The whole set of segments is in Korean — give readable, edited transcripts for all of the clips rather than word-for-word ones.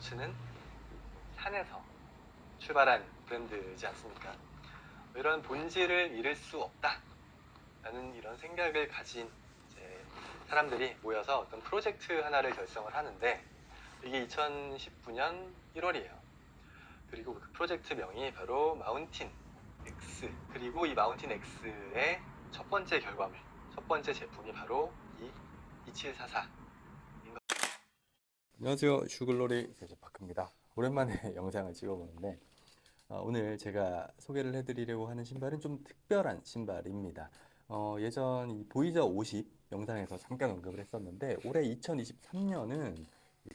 스포츠는 산에서 출발한 브랜드이지 않습니까? 이런 본질을 잃을 수 없다라는 이런 생각을 가진 이제 사람들이 모여서 어떤 프로젝트 하나를 결성을 하는데, 이게 2019년 1월이에요. 그리고 그 프로젝트 명이 바로 마운틴 X. 그리고 이 마운틴 X의 첫 번째 결과물, 첫 번째 제품이 바로 이 2744. 안녕하세요, 슈글로리 세제파크입니다. 오랜만에 영상을 찍어보는데 오늘 제가 소개를 해드리려고 하는 신발은 좀 특별한 신발입니다. 예전 이 보이저 50 영상에서 잠깐 언급을 했었는데, 올해 2023년은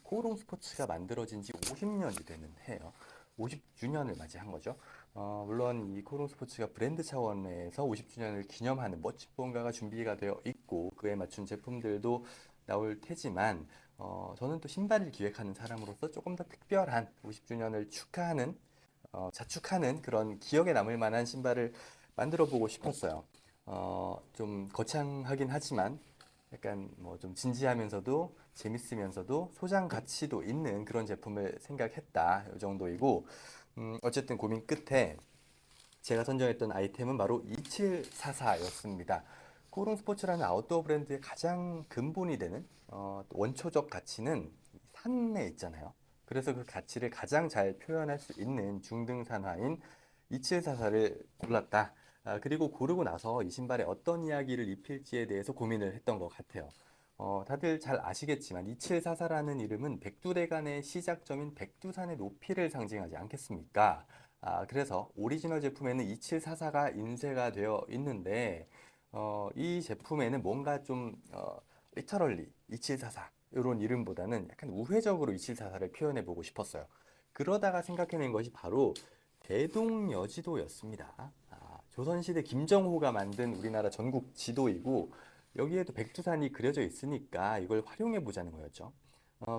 코오롱 스포츠가 만들어진 지 50년이 되는 해요. 50주년을 맞이한 거죠. 물론 이 코오롱 스포츠가 브랜드 차원에서 50주년을 기념하는 멋진 무언가가 준비가 되어 있고, 그에 맞춘 제품들도 나올 테지만, 저는 또 신발을 기획하는 사람으로서 조금 더 특별한 50주년을 축하하는, 자축하는 그런 기억에 남을 만한 신발을 만들어 보고 싶었어요. 좀 거창하긴 하지만 약간 뭐 좀 진지하면서도 재밌으면서도 소장 가치도 있는 그런 제품을 생각했다. 이 정도이고, 어쨌든 고민 끝에 제가 선정했던 아이템은 바로 2744였습니다. 코오롱 스포츠라는 아웃도어 브랜드의 가장 근본이 되는 원초적 가치는 산에 있잖아요. 그래서 그 가치를 가장 잘 표현할 수 있는 중등산화인 2744를 골랐다. 그리고 고르고 나서 이 신발에 어떤 이야기를 입힐지에 대해서 고민을 했던 것 같아요. 다들 잘 아시겠지만 2744라는 이름은 백두대간의 시작점인 백두산의 높이를 상징하지 않겠습니까? 그래서 오리지널 제품에는 2744가 인쇄가 되어 있는데, 이 제품에는 뭔가 좀 리터럴리 2744 이런 이름보다는 약간 우회적으로 2744를 표현해 보고 싶었어요. 그러다가 생각해낸 것이 바로 대동여지도였습니다. 조선시대 김정호가 만든 우리나라 전국 지도이고, 여기에도 백두산이 그려져 있으니까 이걸 활용해 보자는 거였죠.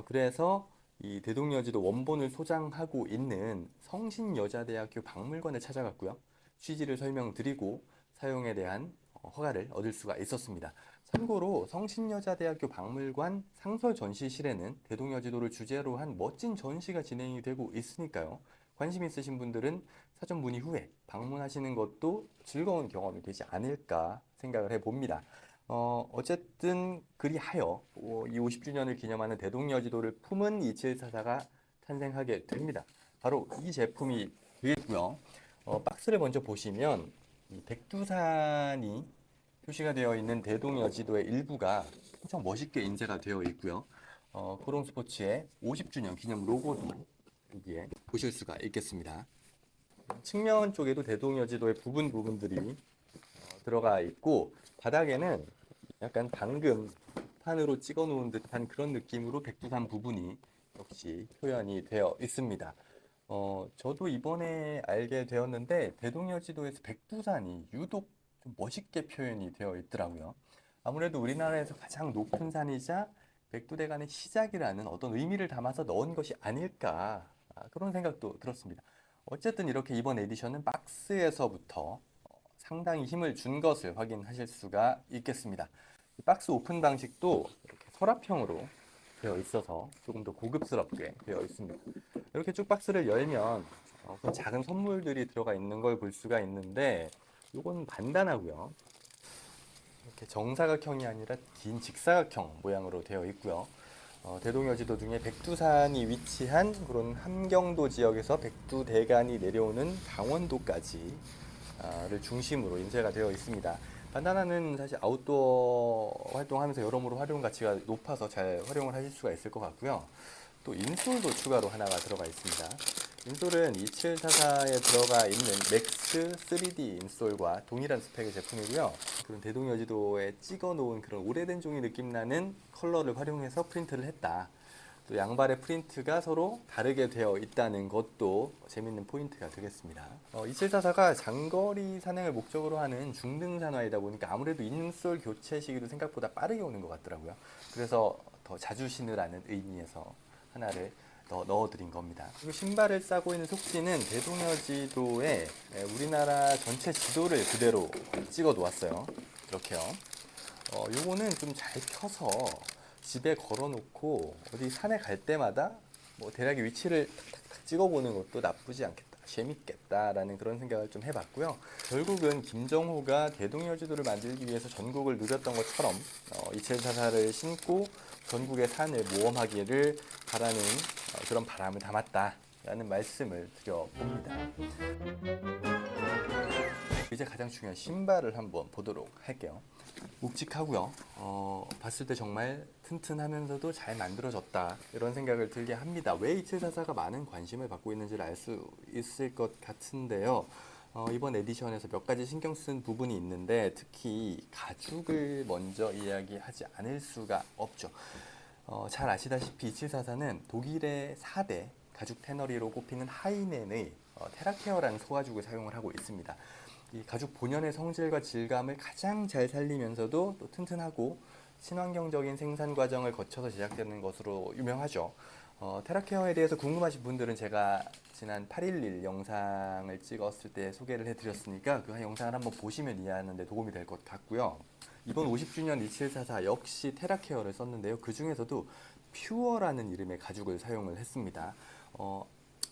그래서 이 대동여지도 원본을 소장하고 있는 성신여자대학교 박물관에 찾아갔고요. 취지를 설명드리고 사용에 대한 허가를 얻을 수가 있었습니다. 참고로 성신여자대학교 박물관 상설 전시실에는 대동여지도를 주제로 한 멋진 전시가 진행이 되고 있으니까요. 관심 있으신 분들은 사전 문의 후에 방문하시는 것도 즐거운 경험이 되지 않을까 생각을 해봅니다. 어쨌든 그리하여 이 50주년을 기념하는 대동여지도를 품은 2744가 탄생하게 됩니다. 바로 이 제품이 되겠고요. 박스를 먼저 보시면 이 백두산이 표시가 되어 있는 대동여지도의 일부가 엄청 멋있게 인쇄가 되어 있고요. 코오롱 스포츠의 50주년 기념 로고도 여기에 보실 수가 있겠습니다. 측면 쪽에도 대동여지도의 부분들이 들어가 있고, 바닥에는 약간 방금 판으로 찍어 놓은 듯한 그런 느낌으로 백두산 부분이 역시 표현이 되어 있습니다. 저도 이번에 알게 되었는데 대동여지도에서 백두산이 유독 좀 멋있게 표현이 되어 있더라고요. 아무래도 우리나라에서 가장 높은 산이자 백두대간의 시작이라는 어떤 의미를 담아서 넣은 것이 아닐까, 그런 생각도 들었습니다. 어쨌든 이렇게 이번 에디션은 박스에서부터 상당히 힘을 준 것을 확인하실 수가 있겠습니다. 박스 오픈 방식도 이렇게 서랍형으로 되어 있어서 조금 더 고급스럽게 되어 있습니다. 이렇게 쭉 박스를 열면 작은 선물들이 들어가 있는 걸 볼 수가 있는데, 이건 간단하고요. 이렇게 정사각형이 아니라 긴 직사각형 모양으로 되어 있고요. 대동여지도 중에 백두산이 위치한 그런 함경도 지역에서 백두대간이 내려오는 강원도까지 를 중심으로 인쇄가 되어 있습니다. 바나나는 사실 아웃도어 활동하면서 여러모로 활용 가치가 높아서 잘 활용을 하실 수가 있을 것 같고요. 또 인솔도 추가로 하나가 들어가 있습니다. 인솔은 2744에 들어가 있는 맥스 3D 인솔과 동일한 스펙의 제품이고요. 그런 대동여지도에 찍어 놓은 그런 오래된 종이 느낌 나는 컬러를 활용해서 프린트를 했다. 또 양발의 프린트가 서로 다르게 되어 있다는 것도 재밌는 포인트가 되겠습니다. 2744가 장거리 산행을 목적으로 하는 중등산화이다 보니까 아무래도 인솔 교체 시기도 생각보다 빠르게 오는 것 같더라고요. 그래서 더 자주 신으라는 의미에서 하나를 더 넣어드린 겁니다. 그리고 신발을 싸고 있는 속지는 대동여지도에 우리나라 전체 지도를 그대로 찍어 놓았어요. 이렇게요. 요거는 좀 잘 펴서 집에 걸어 놓고 어디 산에 갈 때마다 뭐 대략의 위치를 탁탁탁 찍어보는 것도 나쁘지 않겠다, 재밌겠다라는 그런 생각을 좀 해봤고요. 결국은 김정호가 대동여지도를 만들기 위해서 전국을 누볐던 것처럼 이칠사사를 신고 전국의 산을 모험하기를 바라는 그런 바람을 담았다라는 말씀을 드려봅니다. 이제 가장 중요한 신발을 한번 보도록 할게요. 묵직하고요. 봤을 때 정말 튼튼하면서도 잘 만들어졌다, 이런 생각을 들게 합니다. 왜 이칠사사가 많은 관심을 받고 있는지를 알 수 있을 것 같은데요. 이번 에디션에서 몇 가지 신경 쓴 부분이 있는데 특히 가죽을 먼저 이야기하지 않을 수가 없죠. 잘 아시다시피 이칠사사는 독일의 4대 가죽 테너리로 꼽히는 하이넨의 테라케어라는 소가죽을 사용을 하고 있습니다. 이 가죽 본연의 성질과 질감을 가장 잘 살리면서도 또 튼튼하고 친환경적인 생산 과정을 거쳐서 제작되는 것으로 유명하죠. 테라케어에 대해서 궁금하신 분들은 제가 지난 8.11 영상을 찍었을 때 소개를 해드렸으니까 그 영상을 한번 보시면 이해하는 데 도움이 될 것 같고요. 이번 50주년 이칠사사 역시 테라케어를 썼는데요. 그 중에서도 퓨어라는 이름의 가죽을 사용을 했습니다.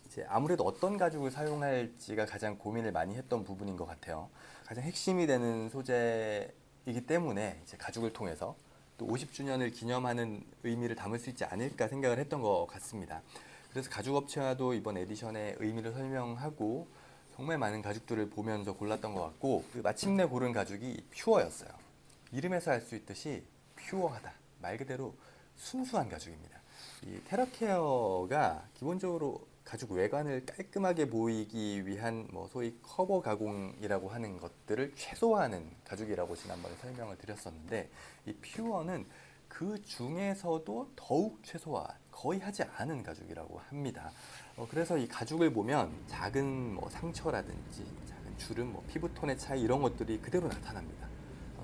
이제 아무래도 어떤 가죽을 사용할지가 가장 고민을 많이 했던 부분인 것 같아요. 가장 핵심이 되는 소재이기 때문에 이제 가죽을 통해서 또 50주년을 기념하는 의미를 담을 수 있지 않을까 생각을 했던 것 같습니다. 그래서 가죽업체와도 이번 에디션의 의미를 설명하고 정말 많은 가죽들을 보면서 골랐던 것 같고, 마침내 고른 가죽이 퓨어였어요. 이름에서 알 수 있듯이 퓨어하다, 말 그대로 순수한 가죽입니다. 이 테라케어가 기본적으로 가죽 외관을 깔끔하게 보이기 위한 소위 커버 가공이라고 하는 것들을 최소화하는 가죽이라고 지난번에 설명을 드렸었는데, 이 퓨어는 그 중에서도 더욱 최소화, 거의 하지 않은 가죽이라고 합니다. 그래서 이 가죽을 보면 작은 상처라든지 작은 주름, 피부톤의 차이, 이런 것들이 그대로 나타납니다.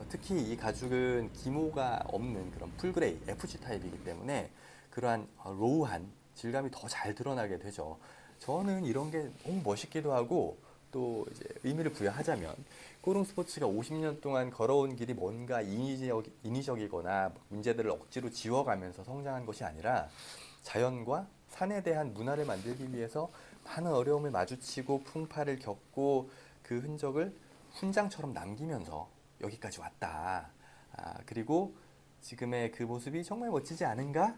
특히 이 가죽은 기모가 없는 그런 풀그레이 FG 타입이기 때문에 그러한 로우한 질감이 더 잘 드러나게 되죠. 저는 이런 게 너무 멋있기도 하고, 또 이제 의미를 부여하자면 꼬릉 스포츠가 50년 동안 걸어온 길이 뭔가 인위적이거나 문제들을 억지로 지워가면서 성장한 것이 아니라 자연과 산에 대한 문화를 만들기 위해서 많은 어려움을 마주치고 풍파를 겪고 그 흔적을 훈장처럼 남기면서 여기까지 왔다. 그리고 지금의 그 모습이 정말 멋지지 않은가?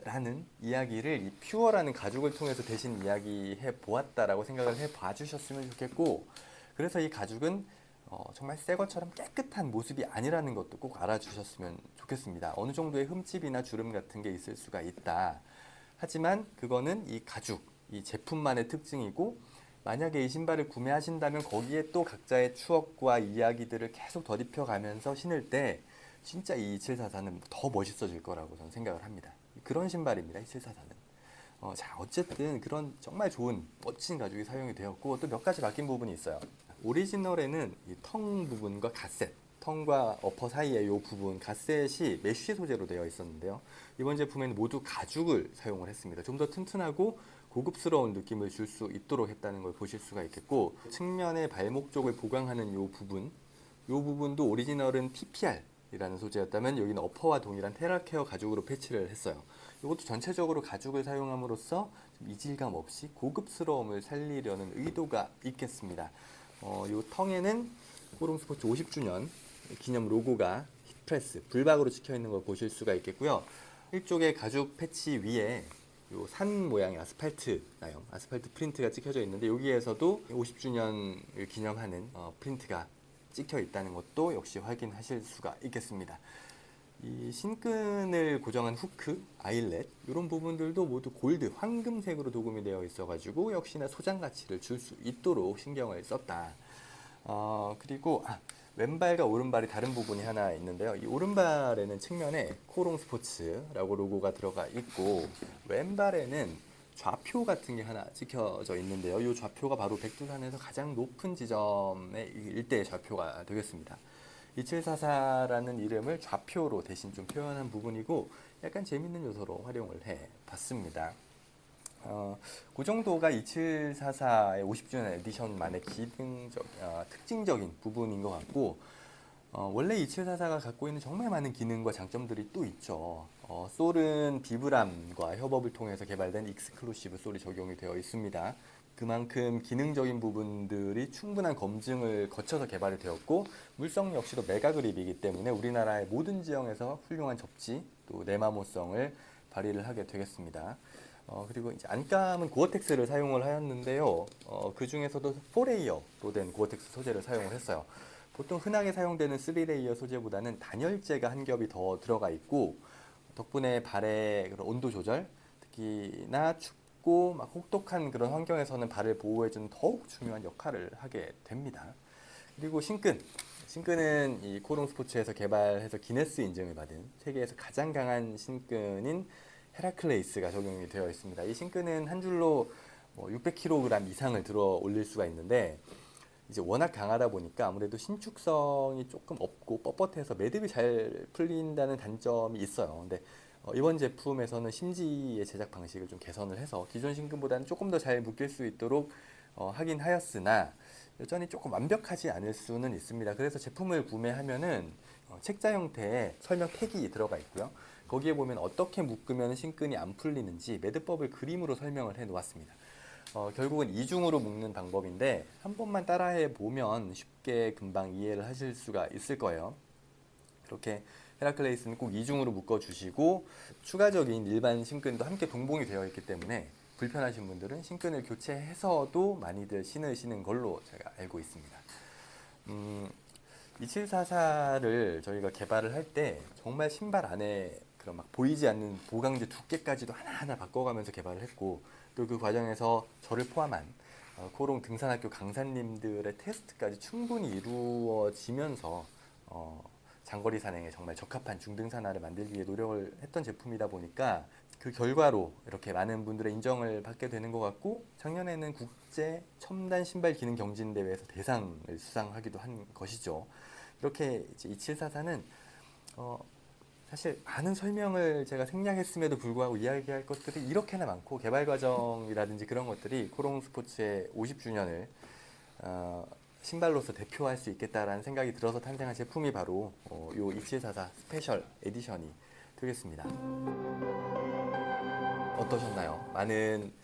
라는 이야기를 이 퓨어라는 가죽을 통해서 대신 이야기해 보았다라고 생각을 해 봐주셨으면 좋겠고, 그래서 이 가죽은 정말 새 것처럼 깨끗한 모습이 아니라는 것도 꼭 알아주셨으면 좋겠습니다. 어느 정도의 흠집이나 주름 같은 게 있을 수가 있다. 하지만 그거는 이 가죽, 이 제품만의 특징이고, 만약에 이 신발을 구매하신다면 거기에 또 각자의 추억과 이야기들을 계속 덧입혀 가면서 신을 때 진짜 이 2744는 더 멋있어질 거라고 저는 생각을 합니다. 그런 신발입니다, 2744는. 자, 어쨌든 그런 정말 좋은 멋진 가죽이 사용이 되었고, 또 몇 가지 바뀐 부분이 있어요. 오리지널에는 이 텅 부분과 가셋, 텅과 어퍼 사이의 이 부분 가셋이 메쉬 소재로 되어 있었는데요. 이번 제품에는 모두 가죽을 사용을 했습니다. 좀 더 튼튼하고 고급스러운 느낌을 줄 수 있도록 했다는 걸 보실 수가 있겠고, 측면의 발목 쪽을 보강하는 이 부분도 오리지널은 PPR이라는 소재였다면 여기는 어퍼와 동일한 테라케어 가죽으로 패치를 했어요. 이것도 전체적으로 가죽을 사용함으로써 좀 이질감 없이 고급스러움을 살리려는 의도가 있겠습니다. 이 텅에는 꼬릉 스포츠 50주년 기념 로고가 힙프레스, 불박으로 찍혀 있는 걸 보실 수가 있겠고요. 일쪽의 가죽 패치 위에 요 산 모양의 아스팔트 프린트가 찍혀져 있는데, 여기에서도 50주년을 기념하는 프린트가 찍혀 있다는 것도 역시 확인하실 수가 있겠습니다. 이 신끈을 고정한 후크, 아일렛 이런 부분들도 모두 골드, 황금색으로 도금이 되어 있어가지고 역시나 소장 가치를 줄 수 있도록 신경을 썼다. 그리고 왼발과 오른발이 다른 부분이 하나 있는데요. 이 오른발에는 측면에 코롱 스포츠라고 로고가 들어가 있고, 왼발에는 좌표 같은 게 하나 찍혀져 있는데요. 이 좌표가 바로 백두산에서 가장 높은 지점의 일대의 좌표가 되겠습니다. 2744라는 이름을 좌표로 대신 좀 표현한 부분이고, 약간 재밌는 요소로 활용을 해 봤습니다. 그 정도가 2744의 50주년 에디션만의 특징적인 부분인 것 같고, 원래 2744가 갖고 있는 정말 많은 기능과 장점들이 또 있죠. 솔은 비브람과 협업을 통해서 개발된 익스클루시브 솔이 적용이 되어 있습니다. 그만큼 기능적인 부분들이 충분한 검증을 거쳐서 개발이 되었고, 물성 역시도 메가그립이기 때문에 우리나라의 모든 지형에서 훌륭한 접지 또 내마모성을 발휘를 하게 되겠습니다. 그리고 이제 안감은 고어텍스를 사용을 하였는데요. 그 중에서도 4레이어로 된 고어텍스 소재를 사용을 했어요. 보통 흔하게 사용되는 3레이어 소재보다는 단열재가 한 겹이 더 들어가 있고, 덕분에 발의 그런 온도 조절, 특히나 춥고 막 혹독한 그런 환경에서는 발을 보호해주는 더욱 중요한 역할을 하게 됩니다. 그리고 신끈은 이 코롱 스포츠에서 개발해서 기네스 인증을 받은 세계에서 가장 강한 신끈인 헤라클레이스가 적용이 되어 있습니다. 이 신끈은 한 줄로 600kg 이상을 들어 올릴 수가 있는데, 이제 워낙 강하다 보니까 아무래도 신축성이 조금 없고 뻣뻣해서 매듭이 잘 풀린다는 단점이 있어요. 근데 이번 제품에서는 심지의 제작 방식을 좀 개선을 해서 기존 신금보다는 조금 더 잘 묶일 수 있도록 하긴 하였으나 여전히 조금 완벽하지 않을 수는 있습니다. 그래서 제품을 구매하면은 책자 형태의 설명 텍이 들어가 있고요. 거기에 보면 어떻게 묶으면 신끈이 안 풀리는지 매듭법을 그림으로 설명을 해 놓았습니다. 결국은 이중으로 묶는 방법인데 한 번만 따라해 보면 쉽게 금방 이해를 하실 수가 있을 거예요. 그렇게 헤라클레이스는 꼭 이중으로 묶어 주시고 추가적인 일반 신끈도 함께 동봉이 되어 있기 때문에 불편하신 분들은 신끈을 교체해서도 많이들 신으시는 걸로 제가 알고 있습니다. 2744를 저희가 개발을 할 때 정말 신발 안에 그런 막 보이지 않는 보강제 두께까지도 하나하나 바꿔가면서 개발을 했고, 또 그 과정에서 저를 포함한 코롱 등산학교 강사님들의 테스트까지 충분히 이루어지면서 장거리 산행에 정말 적합한 중등산화를 만들기 위해 노력을 했던 제품이다 보니까 그 결과로 이렇게 많은 분들의 인정을 받게 되는 것 같고, 작년에는 국제 첨단 신발 기능 경진 대회에서 대상을 수상하기도 한 것이죠. 이렇게 2744는 사실 많은 설명을 제가 생략했음에도 불구하고 이야기할 것들이 이렇게나 많고, 개발 과정이라든지 그런 것들이 코롱 스포츠의 50주년을 신발로서 대표할 수 있겠다라는 생각이 들어서 탄생한 제품이 바로 요 2744 스페셜 에디션이 되겠습니다. 어떠셨나요? 많은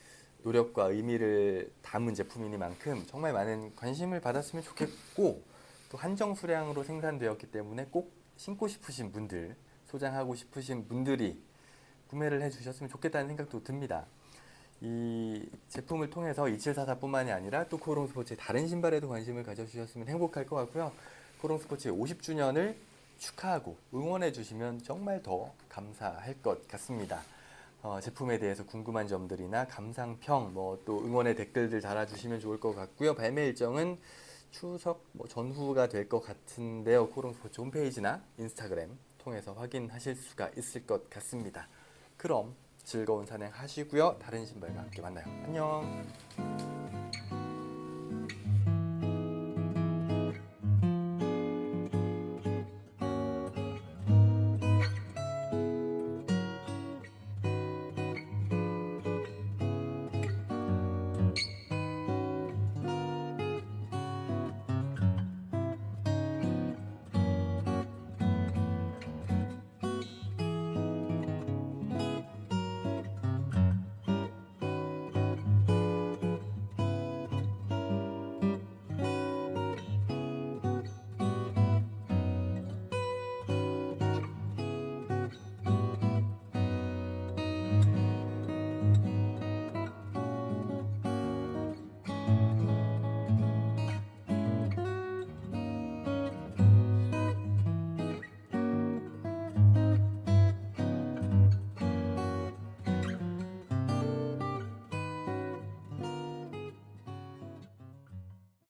노력과 의미를 담은 제품이니만큼 정말 많은 관심을 받았으면 좋겠고, 또 한정 수량으로 생산되었기 때문에 꼭 신고 싶으신 분들, 소장하고 싶으신 분들이 구매를 해주셨으면 좋겠다는 생각도 듭니다. 이 제품을 통해서 2744뿐만이 아니라 또 코롱 스포츠의 다른 신발에도 관심을 가져주셨으면 행복할 것 같고요. 코롱 스포츠의 50주년을 축하하고 응원해 주시면 정말 더 감사할 것 같습니다. 제품에 대해서 궁금한 점들이나 감상평, 또 응원의 댓글들 달아주시면 좋을 것 같고요. 발매 일정은 추석 전후가 될 것 같은데요. 코롱 스포츠 홈페이지나 인스타그램 통해서 확인하실 수가 있을 것 같습니다. 그럼 즐거운 산행 하시고요. 다른 신발과 함께 만나요. 안녕.